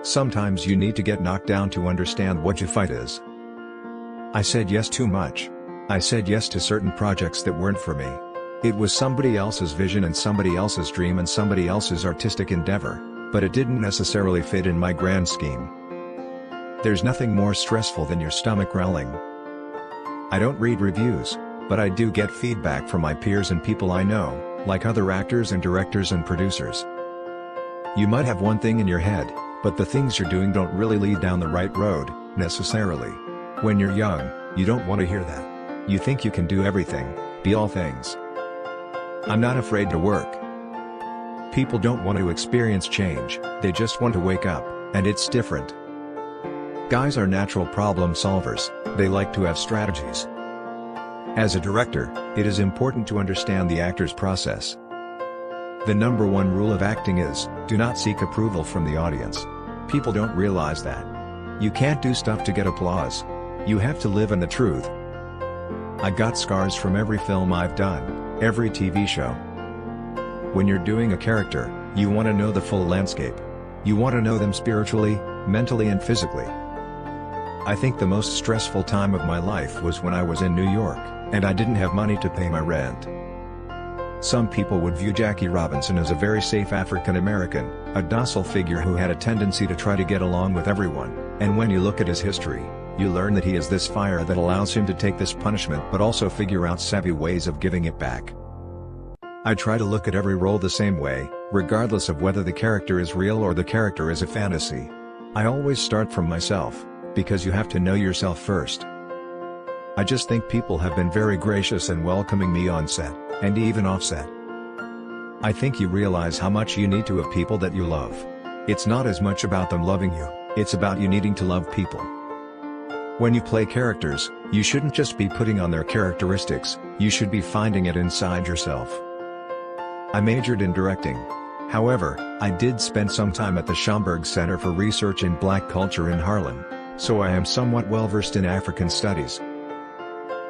Sometimes you need to get knocked down to understand what your fight is. I said yes too much. I said yes to certain projects that weren't for me. It was somebody else's vision and somebody else's dream and somebody else's artistic endeavor, but it didn't necessarily fit in my grand scheme. There's nothing more stressful than your stomach growling. I don't read reviews, but I do get feedback from my peers and people I know, like other actors and directors and producers. You might have one thing in your head, but the things you're doing don't really lead down the right road, necessarily. When you're young, you don't want to hear that. You think you can do everything, be all things. I'm not afraid to work. People don't want to experience change, they just want to wake up, and it's different. Guys are natural problem solvers, they like to have strategies. As a director, it is important to understand the actor's process. The number one rule of acting is, do not seek approval from the audience. People don't realize that. You can't do stuff to get applause. You have to live in the truth. I got scars from every film I've done, every TV show. When you're doing a character, you want to know the full landscape. You want to know them spiritually, mentally and physically. I think the most stressful time of my life was when I was in New York, and I didn't have money to pay my rent. Some people would view Jackie Robinson as a very safe African American, a docile figure who had a tendency to try to get along with everyone, and when you look at his history, you learn that he is this fire that allows him to take this punishment but also figure out savvy ways of giving it back. I try to look at every role the same way, regardless of whether the character is real or the character is a fantasy. I always start from myself, because you have to know yourself first. I just think people have been very gracious and welcoming me on set, and even off set. I think you realize how much you need to have people that you love. It's not as much about them loving you, it's about you needing to love people. When you play characters, you shouldn't just be putting on their characteristics, you should be finding it inside yourself. I majored in directing. However, I did spend some time at the Schomburg Center for Research in Black Culture in Harlem, so I am somewhat well versed in African studies.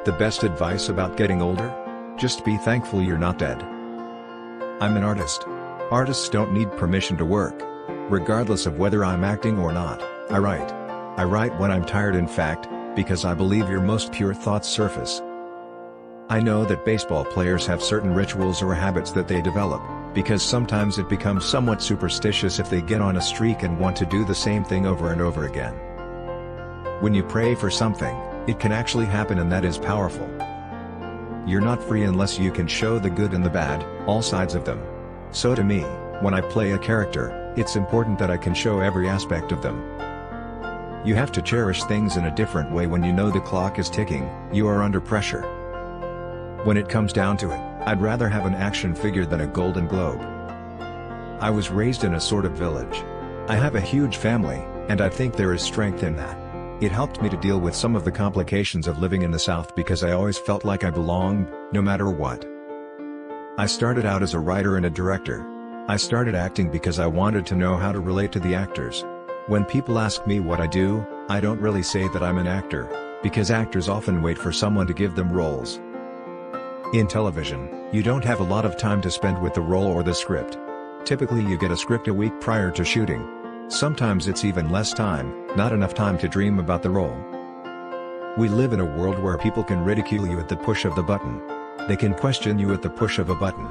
The best advice about getting older? Just be thankful you're not dead. I'm an artist. Artists don't need permission to work. Regardless of whether I'm acting or not, I write. I write when I'm tired, in fact, because I believe your most pure thoughts surface. I know that baseball players have certain rituals or habits that they develop, because sometimes it becomes somewhat superstitious if they get on a streak and want to do the same thing over and over again. When you pray for something, it can actually happen, and that is powerful. You're not free unless you can show the good and the bad, all sides of them. So to me, when I play a character, it's important that I can show every aspect of them. You have to cherish things in a different way when you know the clock is ticking, you are under pressure. When it comes down to it, I'd rather have an action figure than a Golden Globe. I was raised in a sort of village. I have a huge family, and I think there is strength in that. It helped me to deal with some of the complications of living in the South because I always felt like I belonged, no matter what. I started out as a writer and a director. I started acting because I wanted to know how to relate to the actors. When people ask me what I do, I don't really say that I'm an actor, because actors often wait for someone to give them roles. In television, you don't have a lot of time to spend with the role or the script. Typically you get a script a week prior to shooting. Sometimes it's even less time, not enough time to dream about the role. We live in a world where people can ridicule you at the push of the button. They can question you at the push of a button.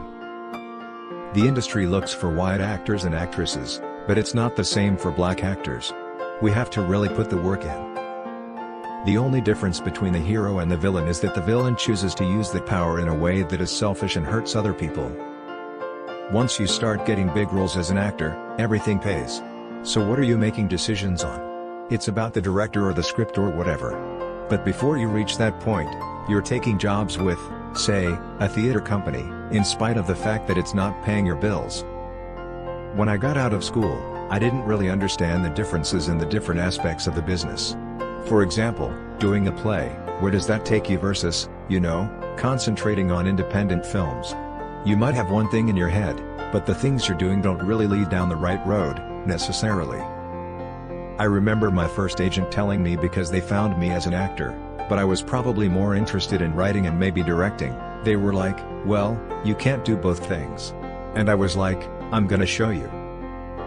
The industry looks for white actors and actresses, but it's not the same for black actors. We have to really put the work in. The only difference between the hero and the villain is that the villain chooses to use that power in a way that is selfish and hurts other people. Once you start getting big roles as an actor, everything pays. So what are you making decisions on? It's about the director or the script or whatever. But before you reach that point, you're taking jobs with, say, a theater company, in spite of the fact that it's not paying your bills. When I got out of school, I didn't really understand the differences in the different aspects of the business. For example, doing a play, where does that take you versus, concentrating on independent films? You might have one thing in your head, but the things you're doing don't really lead down the right road, necessarily. I remember my first agent telling me because they found me as an actor, but I was probably more interested in writing and maybe directing. They were like, well, you can't do both things. And I was like, I'm gonna show you.